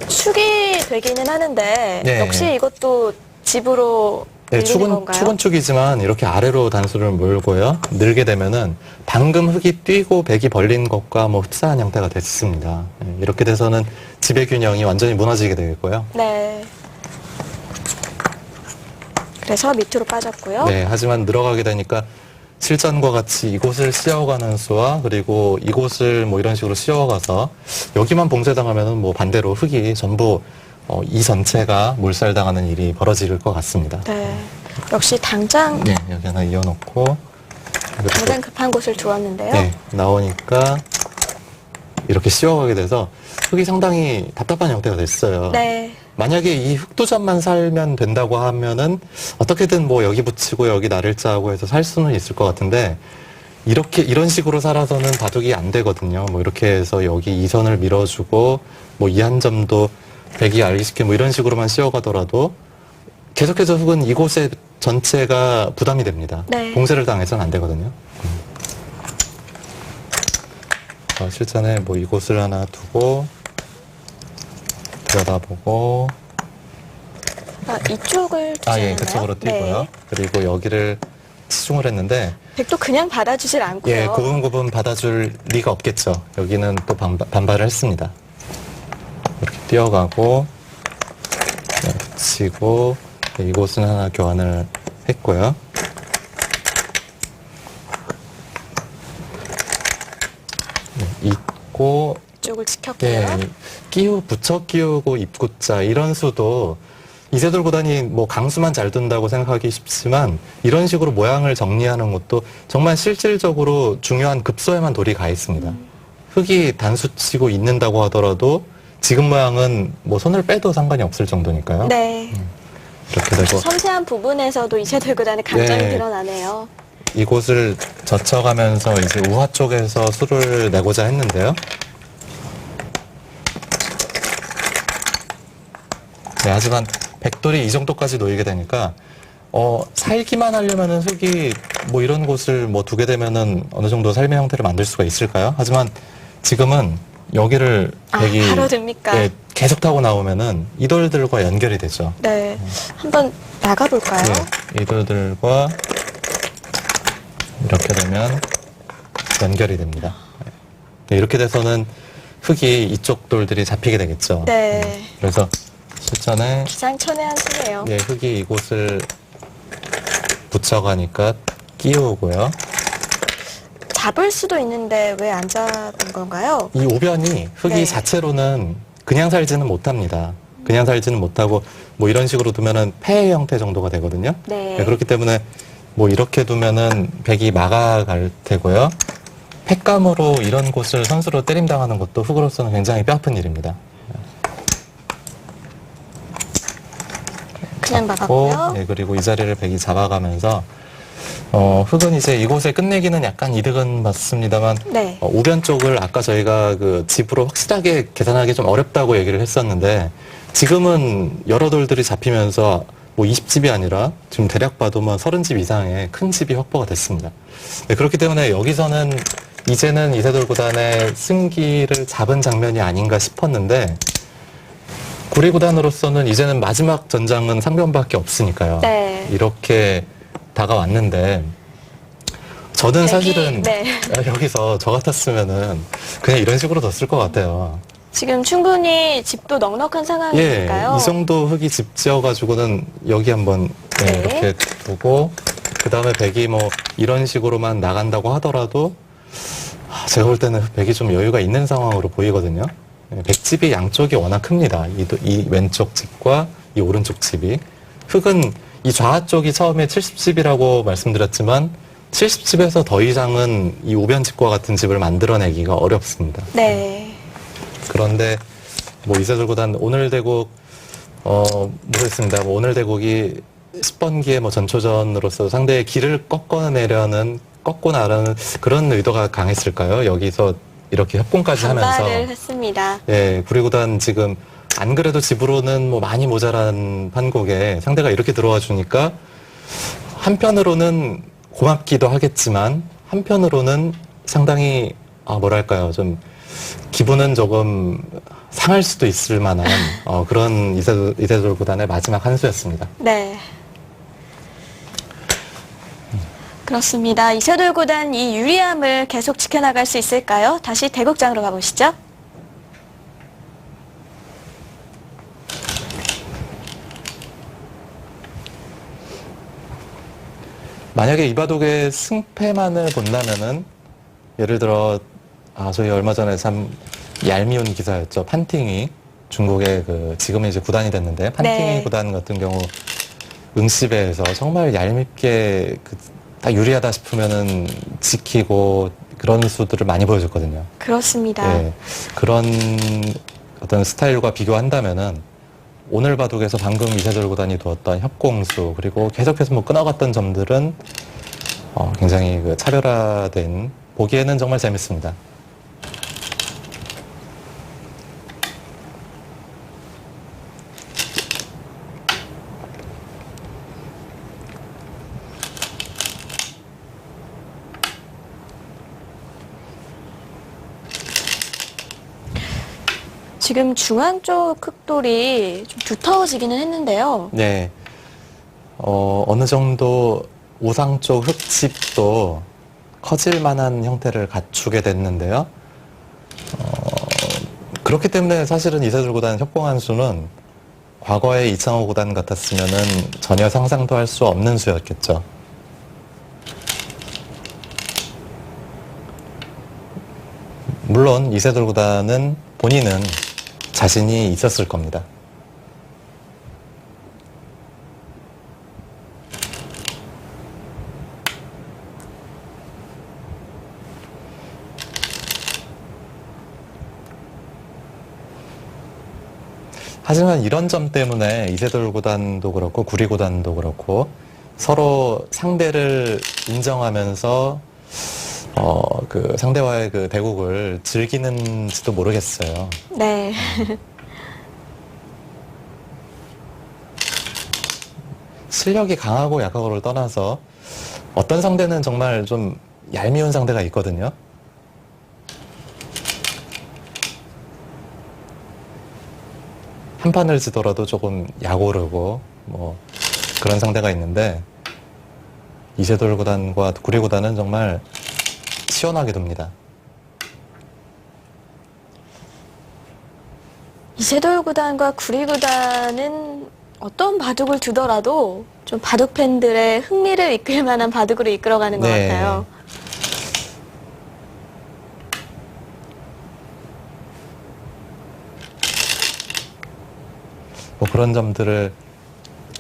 축이 되기는 하는데 네. 역시 이것도 집으로 네, 밀리는 건가요? 축은 축이지만 이렇게 아래로 단수를 몰고요. 늘게 되면은 방금 흙이 뛰고 백이 벌린 것과 뭐 흡사한 형태가 됐습니다. 네, 이렇게 돼서는 지배 균형이 완전히 무너지게 되겠고요. 네. 그래서 밑으로 빠졌고요. 네, 하지만 늘어가게 되니까 실전과 같이 이곳을 씌워가는 수와 그리고 이곳을 뭐 이런 식으로 씌워가서 여기만 봉쇄당하면은 뭐 반대로 흙이 전부 이 전체가 몰살당하는 일이 벌어질 것 같습니다. 네. 역시 당장 네, 여기 하나 이어놓고 당장 급한 곳을 두었는데요. 네, 나오니까 이렇게 씌워가게 돼서 흙이 상당히 답답한 형태가 됐어요. 네. 만약에 이 흙도점만 살면 된다고 하면은 어떻게든 뭐 여기 붙이고 여기 나를자하고 해서 살 수는 있을 것 같은데 이런 식으로 살아서는 바둑이 안 되거든요. 뭐 이렇게 해서 여기 이 선을 밀어주고 뭐 이 한 점도 백이 알기 쉽게 뭐 이런 식으로만 씌워가더라도 계속해서 흙은 이곳에 전체가 부담이 됩니다. 네. 봉쇄를 당해서는 안 되거든요. 실전에 뭐 이곳을 하나 두고 들여다보고 이쪽을 예, 두셨나요? 그쪽으로 뛰고요. 네. 그리고 여기를 치중을 했는데 백도 그냥 받아주질 않고요. 예, 구분구분 받아줄 리가 없겠죠. 여기는 또 반발을 했습니다. 이렇게 뛰어가고 붙이고 이곳은 하나 교환을 했고요. 네, 있고 이쪽을 지켰고요. 예, 붙여 끼우고 입구자 이런 수도 이세돌 구단이 뭐 강수만 잘 둔다고 생각하기 쉽지만 이런 식으로 모양을 정리하는 것도 정말 실질적으로 중요한 급소에만 돌이 가 있습니다. 흙이 단수치고 있는다고 하더라도 지금 모양은 뭐 손을 빼도 상관이 없을 정도니까요. 네. 이렇게 되고 섬세한 부분에서도 이세돌 구단의 강점이 네. 드러나네요. 이곳을 젖혀가면서 이제 우하 쪽에서 수를 내고자 했는데요. 네, 하지만 백돌이 이 정도까지 놓이게 되니까 살기만 하려면은 흙이 뭐 이런 곳을 뭐 두게 되면은 어느 정도 삶의 형태를 만들 수가 있을까요? 하지만 지금은 여기를 백이 바로 됩니까? 예, 계속 타고 나오면은 이돌들과 연결이 되죠. 네. 한번 나가볼까요? 예, 이돌들과 이렇게 되면 연결이 됩니다. 네, 이렇게 돼서는 흙이 이쪽 돌들이 잡히게 되겠죠. 네. 그래서 실전에 기상천외한 수네요. 예, 흙이 이곳을 붙여가니까 끼우고요. 잡을 수도 있는데 왜 안 잡은 건가요? 이 오변이 흙이 네. 자체로는 그냥 살지는 못합니다. 그냥 살지는 못하고 뭐 이런 식으로 두면은 폐 형태 정도가 되거든요. 네. 네, 그렇기 때문에 뭐 이렇게 두면은 백이 막아갈 테고요. 팩감으로 이런 곳을 선수로 때림당하는 것도 흙으로서는 굉장히 뼈아픈 일입니다. 그냥 잡고, 막았고요. 예, 그리고 이 자리를 백이 잡아가면서 흑은 이제 이곳에 끝내기는 약간 이득은 맞습니다만 네. 우변 쪽을 아까 저희가 그 집으로 확실하게 계산하기 좀 어렵다고 얘기를 했었는데 지금은 여러 돌들이 잡히면서 뭐 20집이 아니라 지금 대략 봐도 뭐 30집 이상의 큰 집이 확보가 됐습니다. 네, 그렇기 때문에 여기서는 이제는 이세돌 구단의 승기를 잡은 장면이 아닌가 싶었는데 구리 구단으로서는 이제는 마지막 전장은 상변밖에 없으니까요. 네. 이렇게 다가왔는데 저는 백이, 사실은 네. 여기서 저 같았으면은 그냥 이런 식으로 뒀을 것 같아요. 지금 충분히 집도 넉넉한 예, 상황이니까요. 이 정도 흙이 집 지어가지고는 여기 한번 네. 이렇게 두고 그 다음에 백이 뭐 이런 식으로만 나간다고 하더라도 제가 볼 때는 백이 좀 여유가 있는 상황으로 보이거든요. 예, 백집이 양쪽이 워낙 큽니다. 이 왼쪽 집과 이 오른쪽 집이. 흙은 이 좌 쪽이 처음에 70집이라고 말씀드렸지만 70집에서 더 이상은 이 우변집과 같은 집을 만들어내기가 어렵습니다. 네. 그런데 뭐 이세돌 구단 오늘 대국 모르겠습니다. 뭐 오늘 대국이 10번기의 뭐 전초전으로서 상대의 길을 꺾고 나라는 그런 의도가 강했을까요? 여기서 이렇게 협공까지 하면서 반발을 했습니다. 예, 구리 구단 지금 안 그래도 집으로는 뭐 많이 모자란 판국에 상대가 이렇게 들어와 주니까 한편으로는 고맙기도 하겠지만 한편으로는 상당히 뭐랄까요 좀 기분은 조금 상할 수도 있을 만한 그런 이세돌 구단의 마지막 한 수였습니다. 네. 그렇습니다. 이세돌 구단 이 유리함을 계속 지켜나갈 수 있을까요? 다시 대국장으로 가보시죠. 만약에 이바둑의 승패만을 본다면은 예를 들어 저희 얼마 전에 참 얄미운 기사였죠. 판팅이 중국의 지금은 이제 구단이 됐는데 판팅이 네. 구단 같은 경우 응시배에서 정말 얄밉게 다 유리하다 싶으면은 지키고 그런 수들을 많이 보여줬거든요. 그렇습니다. 예, 그런 어떤 스타일과 비교한다면은 오늘 바둑에서 방금 이세돌 구단이 두었던 협공수 그리고 계속해서 뭐 끊어갔던 점들은 굉장히 차별화된 보기에는 정말 재밌습니다. 지금 중앙 쪽 흑돌이 좀 두터워지기는 했는데요. 네. 어느 정도 우상 쪽 흙집도 커질 만한 형태를 갖추게 됐는데요. 그렇기 때문에 사실은 이세돌 구단 협공한 수는 과거의 이창호 구단 같았으면은 전혀 상상도 할 수 없는 수였겠죠. 물론 이세돌 구단은 본인은 자신이 있었을 겁니다. 하지만 이런 점 때문에 이세돌 구단도 그렇고 구리 구단도 그렇고 서로 상대를 인정하면서 상대와의 대국을 즐기는지도 모르겠어요. 네. 실력이 강하고 약하고를 떠나서 어떤 상대는 정말 좀 얄미운 상대가 있거든요. 한 판을 지더라도 조금 약오르고 뭐 그런 상대가 있는데 이세돌 구단과 구리 구단은 정말 시원하게 둡니다. 이세돌 구단과 구리 구단은 어떤 바둑을 두더라도 좀 바둑 팬들의 흥미를 이끌 만한 바둑으로 이끌어가는 것 네. 같아요. 뭐 그런 점들을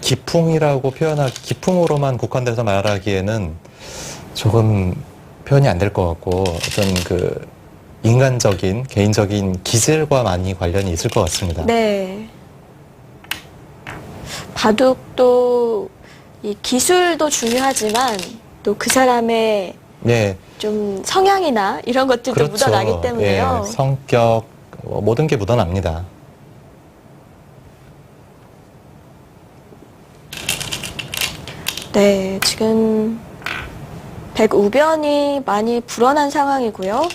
기풍으로만 국한돼서 말하기에는 조금 표현이 안 될 것 같고 어떤 인간적인 개인적인 기질과 많이 관련이 있을 것 같습니다. 네. 바둑도 이 기술도 중요하지만 또 그 사람의 예, 좀 성향이나 이런 것들도 그렇죠. 묻어나기 때문에요. 예, 성격, 모든 게 묻어납니다. 네, 지금 백우변이 많이 불어난 상황이고요.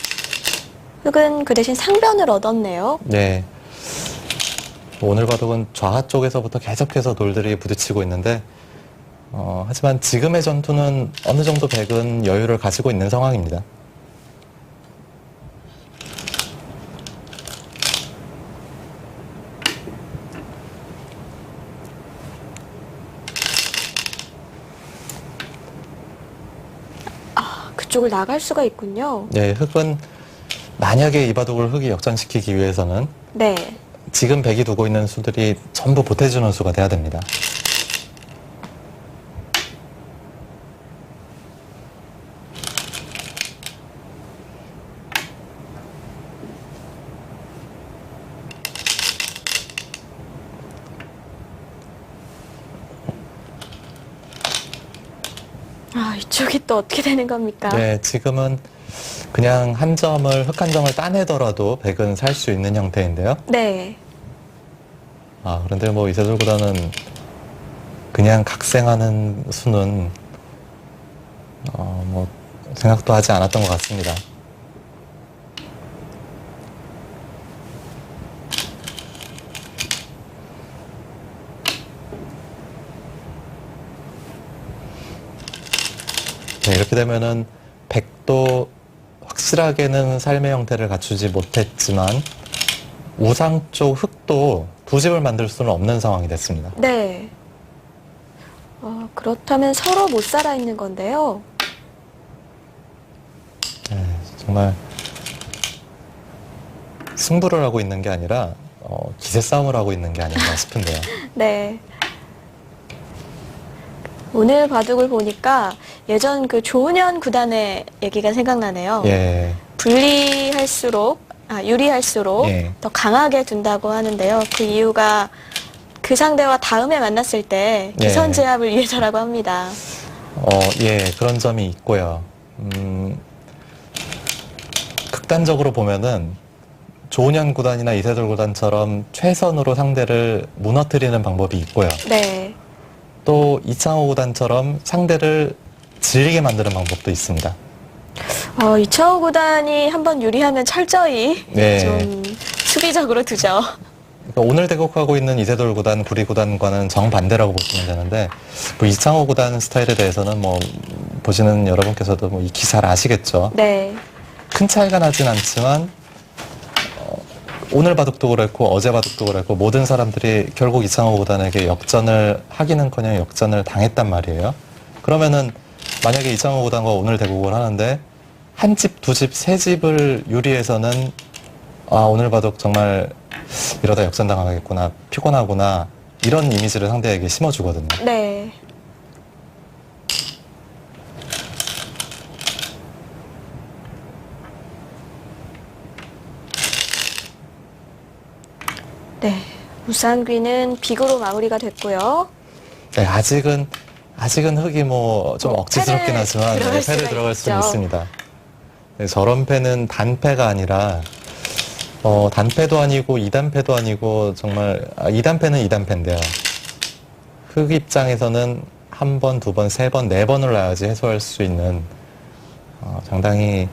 흑은 그 대신 상변을 얻었네요. 네. 오늘 바둑은 좌하 쪽에서부터 계속해서 돌들이 부딪히고 있는데, 하지만 지금의 전투는 어느 정도 백은 여유를 가지고 있는 상황입니다. 그쪽을 나갈 수가 있군요. 네, 흑은 만약에 이 바둑을 흑이 역전시키기 위해서는 네. 지금 백이 두고 있는 수들이 전부 보태주는 수가 돼야 됩니다. 아, 이쪽이 또 어떻게 되는 겁니까? 네, 지금은 그냥 한 점을, 흑 한 점을 따내더라도 백은 살 수 있는 형태인데요. 네. 그런데 뭐 이세돌 구단은 그냥 각생하는 수는 뭐 생각도 하지 않았던 것 같습니다. 네, 이렇게 되면은 백도 확실하게는 삶의 형태를 갖추지 못했지만 우상 쪽 흑도 두 집을 만들 수는 없는 상황이 됐습니다. 네. 그렇다면 서로 못 살아 있는 건데요. 네, 정말 승부를 하고 있는 게 아니라 기세 싸움을 하고 있는 게 아닌가 싶은데요. 네. 오늘 바둑을 보니까 예전 그 조은현 구단의 얘기가 생각나네요. 예, 유리할수록 예. 더 강하게 둔다고 하는데요. 그 이유가 그 상대와 다음에 만났을 때 예. 기선제압을 위해서라고 합니다. 예, 그런 점이 있고요. 극단적으로 보면은 조은현 구단이나 이세돌 구단처럼 최선으로 상대를 무너뜨리는 방법이 있고요. 네. 또 이창호 구단처럼 상대를 질리게 만드는 방법도 있습니다. 이창호 구단이 한번 유리하면 철저히 네. 좀 수비적으로 두죠. 그러니까 오늘 대국하고 있는 이세돌 구단, 구리 구단과는 정반대라고 보시면 되는데, 뭐 이창호 구단 스타일에 대해서는 뭐 보시는 여러분께서도 뭐 이 기사를 아시겠죠. 네. 큰 차이가 나진 않지만 오늘 바둑도 그랬고 어제 바둑도 그랬고 모든 사람들이 결국 이창호 구단에게 역전을 하기는커녕 역전을 당했단 말이에요. 그러면은 만약에 이창호 구단과 오늘 대국을 하는데 한 집, 두 집, 세 집을 유리해서는 오늘 바둑 정말 이러다 역전당하겠구나, 피곤하구나 이런 이미지를 상대에게 심어주거든요. 네. 네. 우상귀는 빅으로 마무리가 됐고요. 네, 아직은 흑이 뭐 좀 억지스럽긴 패를 하지만 들어갈 패를 수가 들어갈 수는 있죠. 있습니다. 네, 저런 패는 단패가 아니라 단패도 아니고 2단패도 아니고 정말 2단패는 2단패인데요. 흑 입장에서는 한 번, 두 번, 세 번, 네 번을 놔야지 해소할 수 있는 상당히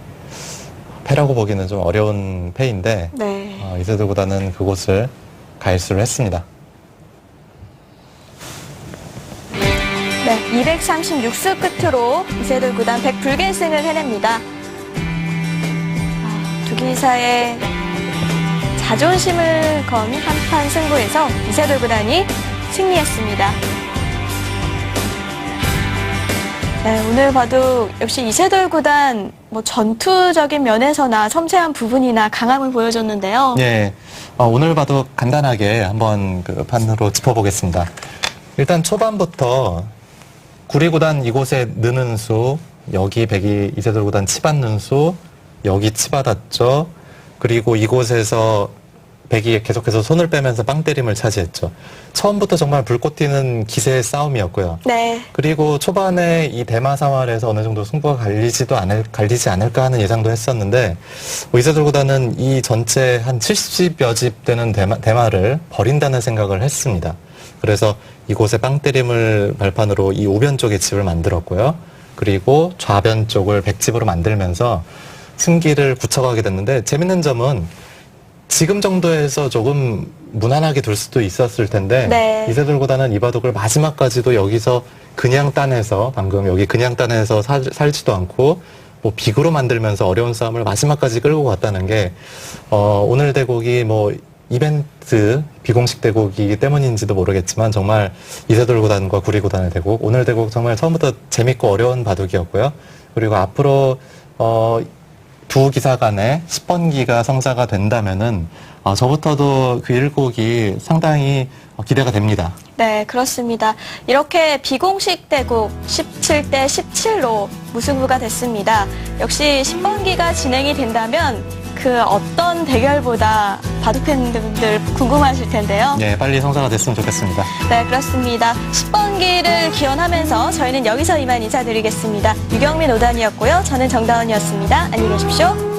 패라고 보기는 좀 어려운 패인데 네. 이세돌 구단은 그곳을 가일수를 했습니다. 네. 236수 끝으로 이세돌 구단 100불개승을 해냅니다. 두 기사의 자존심을 건 한판 승부에서 이세돌 구단이 승리했습니다. 네, 오늘 바둑 역시 이세돌 구단 뭐 전투적인 면에서나 섬세한 부분이나 강함을 보여줬는데요. 네, 오늘 봐도 간단하게 한번 그 판으로 짚어보겠습니다. 일단 초반부터 구리 구단 이곳에 느는 수, 여기 백이 이세돌 구단 치받는 수, 여기 치받았죠. 그리고 이곳에서 백이 계속해서 손을 빼면서 빵때림을 차지했죠. 처음부터 정말 불꽃 튀는 기세의 싸움이었고요. 네. 그리고 초반에 이 대마 사활에서 어느 정도 승부가 갈리지 않을까 하는 예상도 했었는데, 이세돌 구단은 이 전체 한 70여 집 되는 대마를 버린다는 생각을 했습니다. 그래서 이곳에 빵때림을 발판으로 이 우변 쪽에 집을 만들었고요. 그리고 좌변 쪽을 백집으로 만들면서 승기를 굳혀가게 됐는데, 재밌는 점은 지금 정도에서 조금 무난하게 둘 수도 있었을 텐데, 네. 이세돌 구단은 이 바둑을 마지막까지도 여기서 그냥 따내서, 방금 여기 그냥 따내서 살지도 않고 뭐 빅으로 만들면서 어려운 싸움을 마지막까지 끌고 갔다는 게 오늘 대국이 뭐 이벤트 비공식 대국이기 때문인지도 모르겠지만, 정말 이세돌 구단과 구리 구단의 대국, 오늘 대국 정말 처음부터 재밌고 어려운 바둑이었고요. 그리고 앞으로 두 기사 간의 10번기가 성사가 된다면은 저부터도 그 1곡이 상당히 기대가 됩니다. 네, 그렇습니다. 이렇게 비공식 대국 17대 17로 무승부가 됐습니다. 역시 10번기가 진행이 된다면 그 어떤 대결보다 바둑팬분들 궁금하실 텐데요. 네, 빨리 성사가 됐으면 좋겠습니다. 네, 그렇습니다. 10번기를 기원하면서 저희는 여기서 이만 인사드리겠습니다. 유경민 오단이었고요. 저는 정다운이었습니다. 안녕히 계십시오.